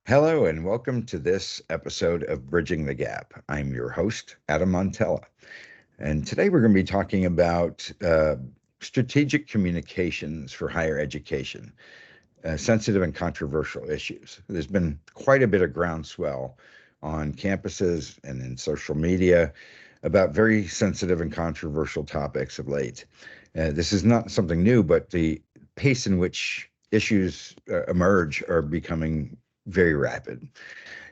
Hello and welcome to this episode of Bridging the Gap. I'm your host, Adam Montella. And today we're going to be talking about strategic communications for higher education, sensitive and controversial issues. There's been quite a bit of groundswell on campuses and in social media about very sensitive and controversial topics of late. This is not something new, but the pace in which issues emerge are becoming very rapid.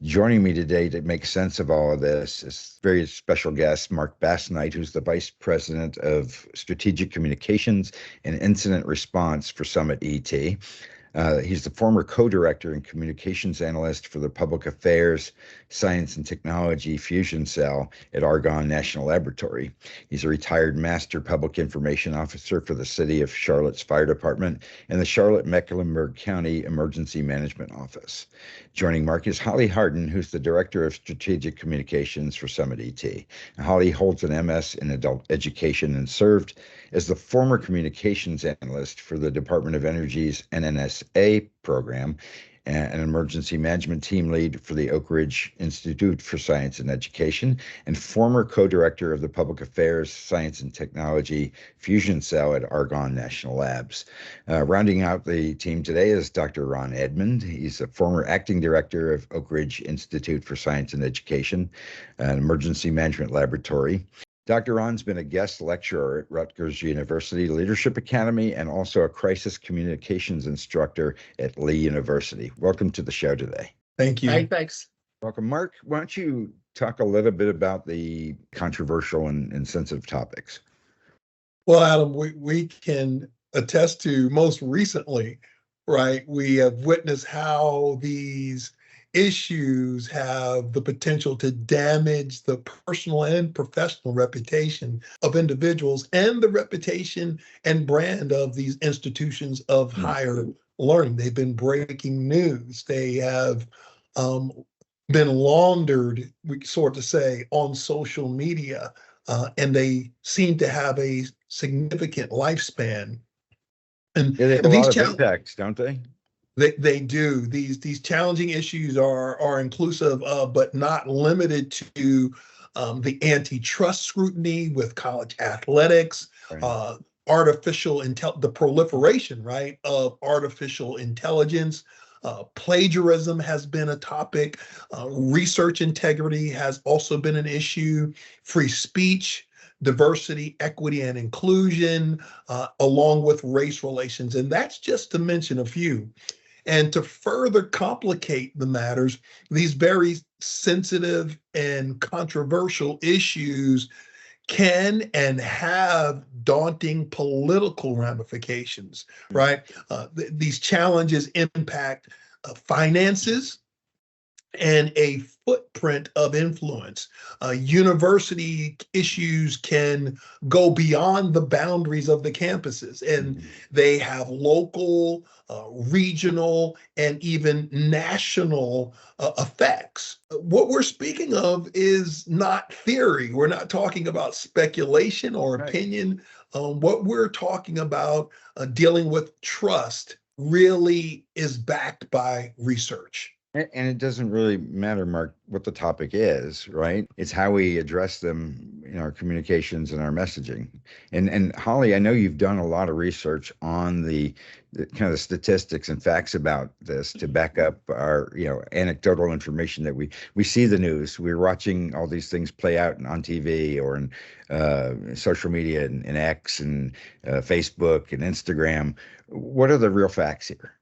Joining me today to make sense of all of this is very special guest, Mark Basnight, who's the Vice President of Strategic Communications and Incident Response for SummitET. He's the former co-director and communications analyst for the Public Affairs, Science and Technology Fusion Cell at Argonne National Laboratory. He's a retired master public information officer for the City of Charlotte's Fire Department and the Charlotte-Mecklenburg County Emergency Management Office. Joining Mark is Holly Hardin, who's the Director of Strategic Communications for SummitET. Holly holds an MS in Adult Education and served as the former communications analyst for the Department of Energy's NNSA program and an emergency management team lead for the Oak Ridge Institute for Science and Education, and former co-director of the Public Affairs, Science and Technology Fusion Cell at Argonne National Labs. Rounding out the team today is Dr. Ron Edmond. He's a former acting director of Oak Ridge Institute for Science and Education, an emergency management laboratory. Dr. Ron's been a guest lecturer at Rutgers University Leadership Academy and also a crisis communications instructor at Lee University. Welcome to the show today. Thank you. Hi, thanks. Welcome, Mark. Why don't you talk a little bit about the controversial and sensitive topics? Well, Adam, we can attest to most recently, right? We have witnessed how these issues have the potential to damage the personal and professional reputation of individuals and the reputation and brand of these institutions of higher learning. They've been breaking news. They have been laundered, we sort of say, on social media, and they seem to have a significant lifespan. And they have a lot of impacts, don't they? They do. These challenging issues are inclusive of, but not limited to, the antitrust scrutiny with college athletics, Right. The proliferation, right, of artificial intelligence. Plagiarism has been a topic. Research integrity has also been an issue. Free speech, diversity, equity, and inclusion, along with race relations. And that's just to mention a few. And to further complicate the matters, these very sensitive and controversial issues can and have daunting political ramifications, right? These challenges impact finances and a footprint of influence. University issues can go beyond the boundaries of the campuses, and they have local, regional, and even national effects. What we're speaking of is not theory. We're not talking about speculation or opinion. What we're talking about, dealing with trust, really is backed by research. And it doesn't really matter, Mark, what the topic is, right? It's how we address them in our communications and our messaging. And Holly, I know you've done a lot of research on the kind of statistics and facts about this to back up our, anecdotal information that we see the news. We're watching all these things play out on TV or in social media and X and Facebook and Instagram. What are the real facts here?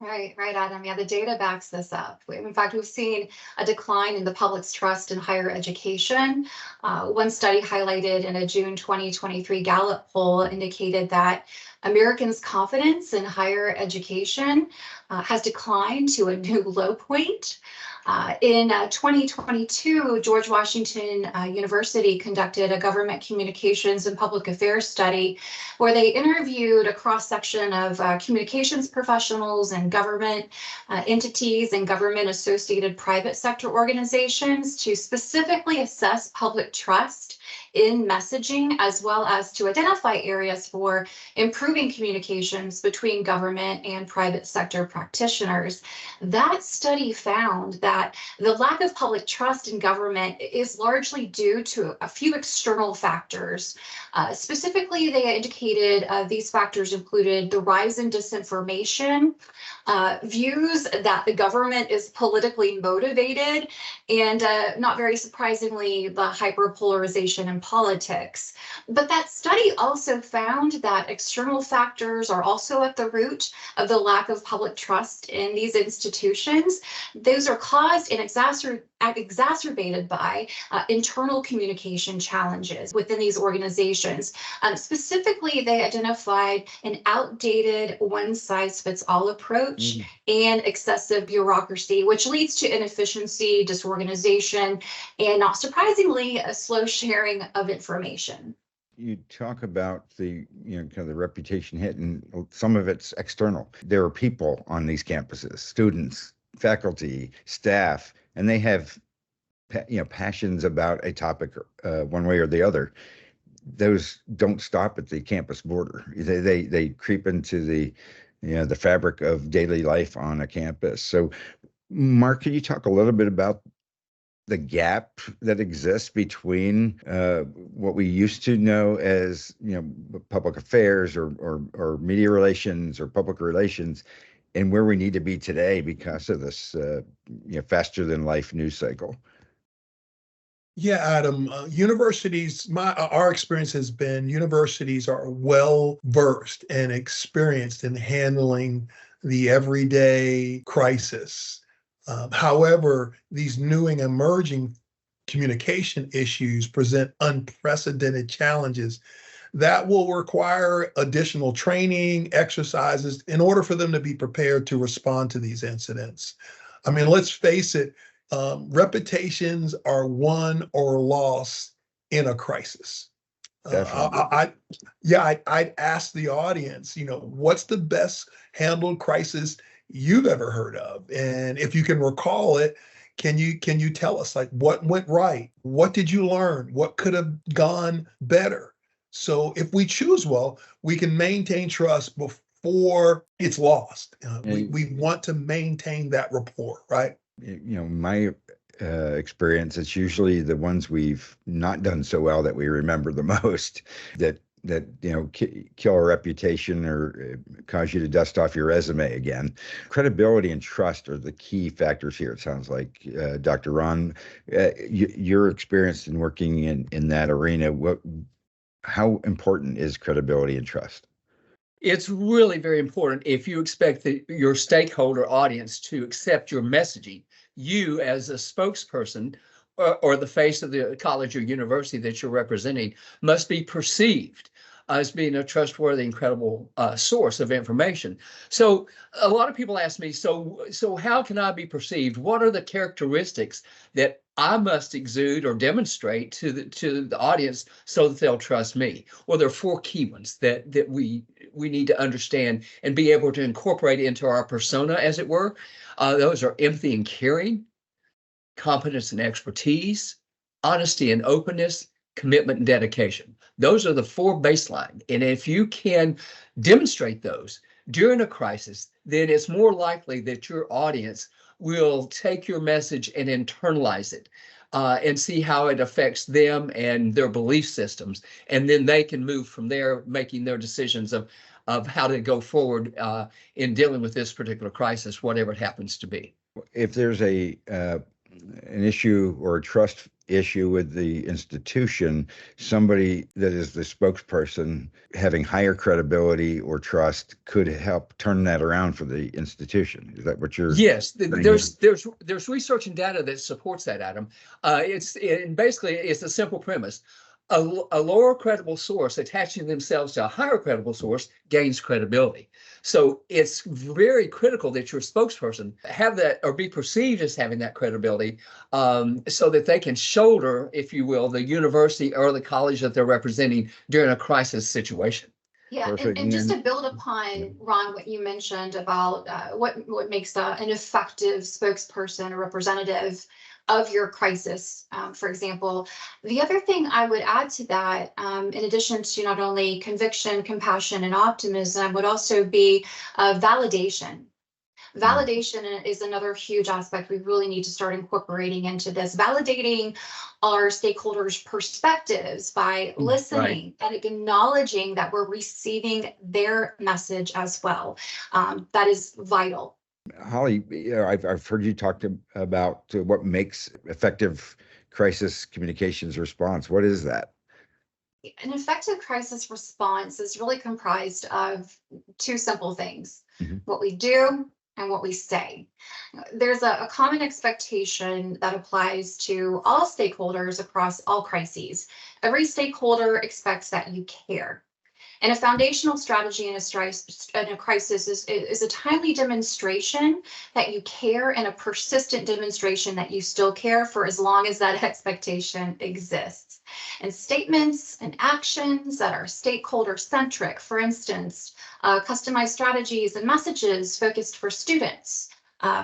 Right, Adam. Yeah, the data backs this up. In fact, we've seen a decline in the public's trust in higher education. One study highlighted in a June 2023 Gallup poll indicated that Americans' confidence in higher education has declined to a new low point. In 2022, George Washington University conducted a government communications and public affairs study where they interviewed a cross-section of communications professionals and government entities and government-associated private sector organizations to specifically assess public trust in messaging, as well as to identify areas for improving communications between government and private sector practitioners. That study found that the lack of public trust in government is largely due to a few external factors. Specifically, they indicated these factors included the rise in disinformation, views that the government is politically motivated, and not very surprisingly, the hyperpolarization in politics. But that study also found that external factors are also at the root of the lack of public trust in these institutions. Those are caused and exacerbated by internal communication challenges within these organizations. Specifically, they identified an outdated one-size-fits-all approach and excessive bureaucracy, which leads to inefficiency, disorganization, and not surprisingly, a slow sharing of information. You talk about the, kind of the reputation hit, and some of it's external. There are people on these campuses, students, faculty, staff, and they have, passions about a topic one way or the other. Those don't stop at the campus border. They creep into the fabric of daily life on a campus. So, Mark, could you talk a little bit about the gap that exists between what we used to know as public affairs or media relations or public relations, and where we need to be today because of this faster than life news cycle? Yeah, Adam, universities, our experience has been universities are well versed and experienced in handling the everyday crisis. However, these new and emerging communication issues present unprecedented challenges that will require additional training, exercises in order for them to be prepared to respond to these incidents. I mean, let's face it, reputations are won or lost in a crisis. I'd ask the audience, what's the best handled crisis you've ever heard of? And if you can recall it, can you tell us, like, what went right? What did you learn? What could have gone better? So if we choose well, we can maintain trust before it's lost. We want to maintain that rapport, right? My experience, it's usually the ones we've not done so well that we remember the most, that kill a reputation or cause you to dust off your resume again. Credibility and trust are the key factors here. It sounds like, Dr. Ron, your experience in working in that arena, how important is credibility and trust? It's really very important if you expect your stakeholder audience to accept your messaging. You, as a spokesperson or the face of the college or university that you're representing, must be perceived as being a trustworthy and credible source of information. So a lot of people ask me, so how can I be perceived? What are the characteristics that I must exude or demonstrate to the audience so that they'll trust me? Well, there are 4 key ones that we need to understand and be able to incorporate into our persona, as it were. Those are empathy and caring, competence and expertise, honesty and openness, commitment and dedication. Those are the 4 baseline. And if you can demonstrate those during a crisis, then it's more likely that your audience will take your message and internalize it and see how it affects them and their belief systems. And then they can move from there, making their decisions of how to go forward in dealing with this particular crisis, whatever it happens to be. If there's an issue or a trust issue with the institution, somebody that is the spokesperson having higher credibility or trust could help turn that around for the institution. Is that what you're? Yes, there's research and data that supports that, Adam. Basically it's a simple premise. A lower credible source attaching themselves to a higher credible source gains credibility. So it's very critical that your spokesperson have that or be perceived as having that credibility so that they can shoulder, if you will, the university or the college that they're representing during a crisis situation. Yeah, and just to build upon, Ron, what you mentioned about what makes an effective spokesperson or representative, of your crisis, for example. The other thing I would add to that, in addition to not only conviction, compassion, and optimism, would also be validation. Validation is another huge aspect we really need to start incorporating into this. Validating our stakeholders' perspectives by listening and acknowledging that we're receiving their message as well. That is vital. Holly, I've heard you talk about what makes effective crisis communications response. What is that? An effective crisis response is really comprised of two simple things: what we do and what we say. There's a common expectation that applies to all stakeholders across all crises. Every stakeholder expects that you care. And a foundational strategy in a crisis is a timely demonstration that you care, and a persistent demonstration that you still care for as long as that expectation exists. And statements and actions that are stakeholder centric, for instance, customized strategies and messages focused for students,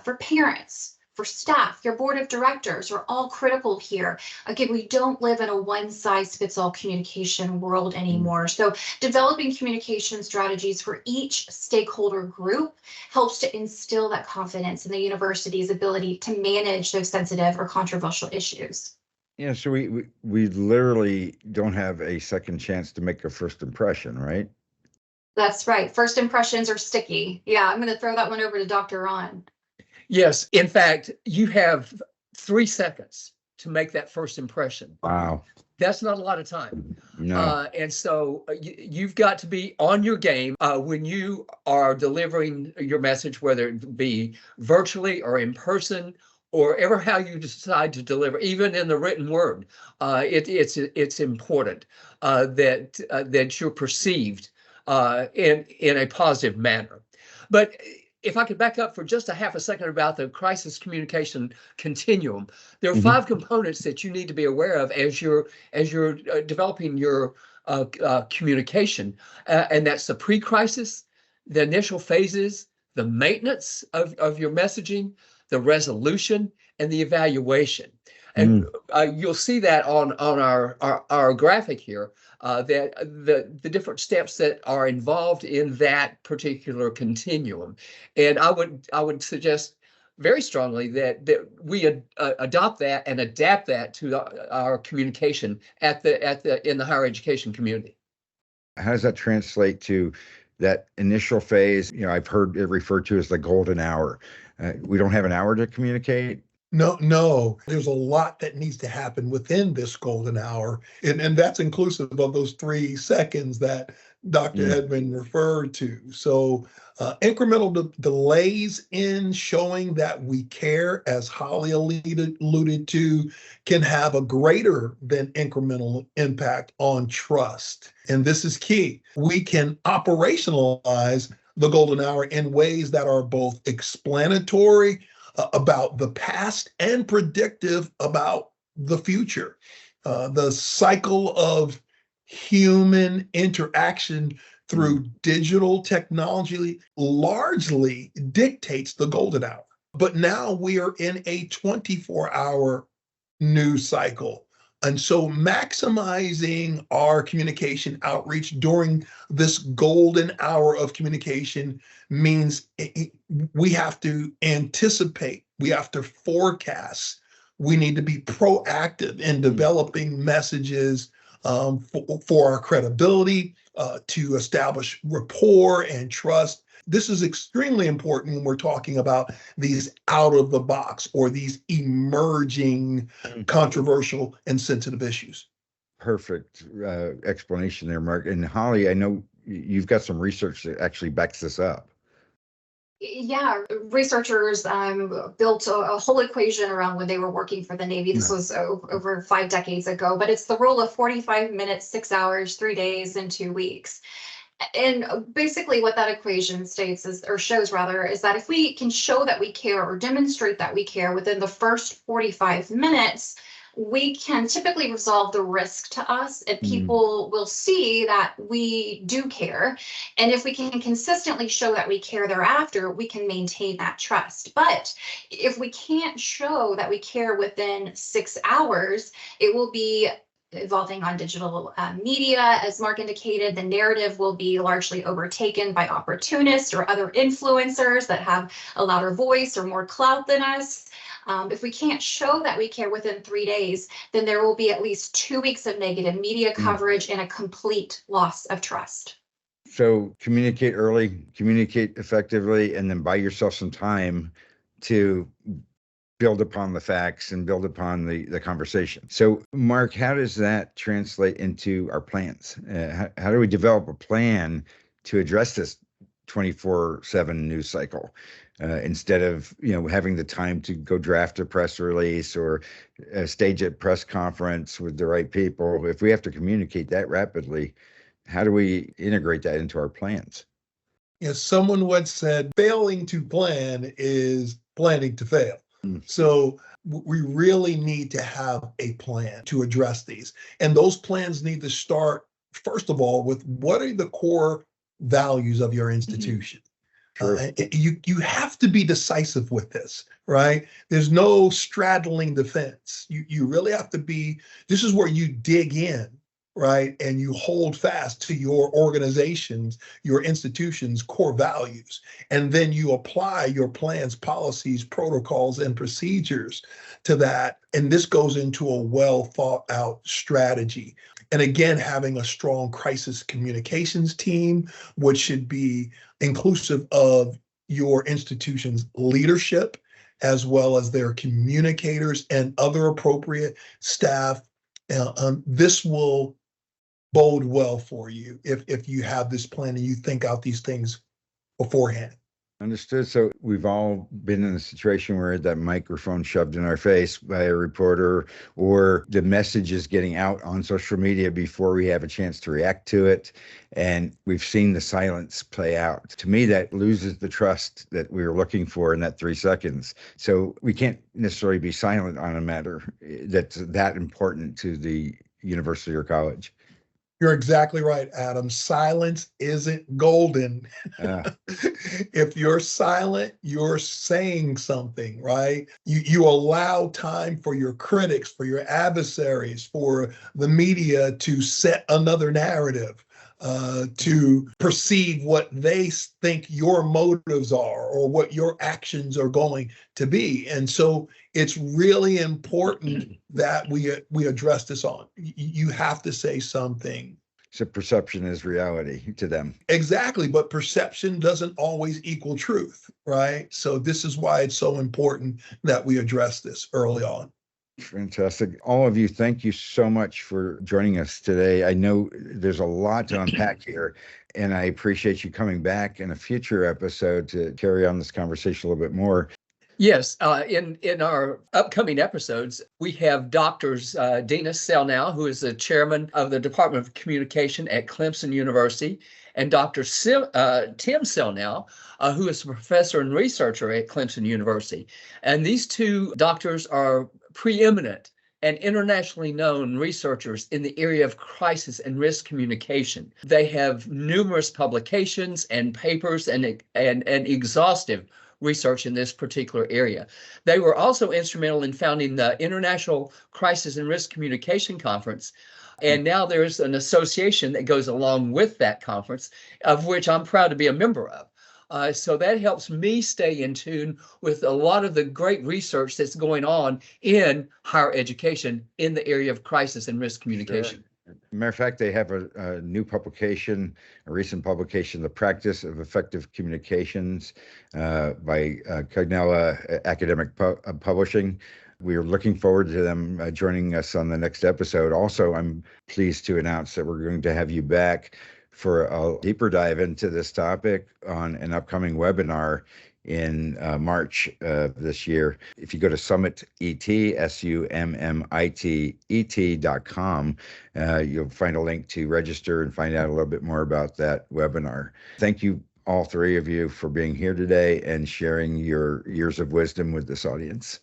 for parents, for staff, your board of directors, are all critical here. Again, we don't live in a one-size-fits-all communication world anymore. So developing communication strategies for each stakeholder group helps to instill that confidence in the university's ability to manage those sensitive or controversial issues. Yeah, so we literally don't have a second chance to make a first impression, right? That's right. First impressions are sticky. Yeah, I'm going to throw that one over to Dr. Ron. Yes, in fact, you have 3 seconds to make that first impression. Wow. That's not a lot of time. No. And so you've got to be on your game when you are delivering your message, whether it be virtually or in person, or ever how you decide to deliver, even in the written word. It's important that you're perceived in a positive manner. But if I could back up for just a half a second about the crisis communication continuum, there are 5 components that you need to be aware of as you're developing your communication, and that's the pre-crisis, the initial phases, the maintenance of your messaging, the resolution, and the evaluation. And you'll see that on our graphic here, that the different steps that are involved in that particular continuum. And I would suggest very strongly that we adopt that and adapt that to our communication in the higher education community. How does that translate to that initial phase? You know, I've heard it referred to as the golden hour. We don't have an hour to communicate. No, there's a lot that needs to happen within this golden hour. And that's inclusive of those 3 seconds that Dr. Edmond referred to. So incremental delays in showing that we care, as Holly alluded to, can have a greater than incremental impact on trust. And this is key. We can operationalize the golden hour in ways that are both explanatory about the past and predictive about the future. The cycle of human interaction through digital technology largely dictates the golden hour. But now we are in a 24-hour news cycle. And so maximizing our communication outreach during this golden hour of communication means we have to anticipate, we have to forecast, we need to be proactive in developing messages for our credibility, to establish rapport and trust. This is extremely important when we're talking about these out of the box or these emerging controversial and sensitive issues. Perfect explanation there, Mark. And Holly, I know you've got some research that actually backs this up. Yeah, researchers built a whole equation around when they were working for the Navy. This was over 5 decades ago, but it's the rule of 45 minutes, 6 hours, 3 days, and 2 weeks. And basically what that equation states is, or shows rather, is that if we can show that we care or demonstrate that we care within the first 45 minutes, we can typically resolve the risk to us if people will see that we do care. And if we can consistently show that we care thereafter, we can maintain that trust. But if we can't show that we care within 6 hours, it will be evolving on digital media. As Mark indicated, the narrative will be largely overtaken by opportunists or other influencers that have a louder voice or more clout than us. If we can't show that we care within 3 days, then there will be at least 2 weeks of negative media coverage and a complete loss of trust. So communicate early, communicate effectively, and then buy yourself some time to build upon the facts and build upon the conversation. So Mark, how does that translate into our plans? How do we develop a plan to address this 24/7 news cycle instead of having the time to go draft a press release or stage a press conference with the right people? If we have to communicate that rapidly, how do we integrate that into our plans? Yes, someone once said, failing to plan is planning to fail. So we really need to have a plan to address these. And those plans need to start, first of all, with what are the core values of your institution? You have to be decisive with this, right? There's no straddling the fence. You really have to be, this is where you dig in, right? And you hold fast to your organization's, your institution's core values. And then you apply your plans, policies, protocols, and procedures to that. And this goes into a well thought out strategy. And again, having a strong crisis communications team, which should be inclusive of your institution's leadership, as well as their communicators and other appropriate staff. This will bode well for you if you have this plan and you think out these things beforehand. Understood. So we've all been in a situation where that microphone shoved in our face by a reporter, or the message is getting out on social media before we have a chance to react to it. And we've seen the silence play out. To me, that loses the trust that we were looking for in that 3 seconds. So we can't necessarily be silent on a matter that's that important to the university or college. You're exactly right, Adam. Silence isn't golden. If you're silent, you're saying something, right? You allow time for your critics, for your adversaries, for the media to set another narrative, to perceive what they think your motives are or what your actions are going to be. And so it's really important that we address this on. You have to say something. So perception is reality to them. Exactly, but perception doesn't always equal truth, right? So this is why it's so important that we address this early on. Fantastic. All of you, thank you so much for joining us today. I know there's a lot to unpack here, and I appreciate you coming back in a future episode to carry on this conversation a little bit more. Yes, in our upcoming episodes, we have Doctors Dina Selnow, who is the chairman of the Department of Communication at Clemson University, and Dr. Tim Selnow, who is a professor and researcher at Clemson University. And these two doctors are preeminent and internationally known researchers in the area of crisis and risk communication. They have numerous publications and papers and exhaustive research in this particular area. They were also instrumental in founding the International Crisis and Risk Communication Conference. And now there's an association that goes along with that conference, of which I'm proud to be a member of. So that helps me stay in tune with a lot of the great research that's going on in higher education in the area of crisis and risk communication. Sure. Matter of fact, they have a new publication, a recent publication, The Practice of Effective Communications by Cognella Academic Publishing. We are looking forward to them joining us on the next episode. Also, I'm pleased to announce that we're going to have you back for a deeper dive into this topic on an upcoming webinar in March this year. If you go to SummitET, SummitET.com, you'll find a link to register and find out a little bit more about that webinar. Thank you, all three of you, for being here today and sharing your years of wisdom with this audience.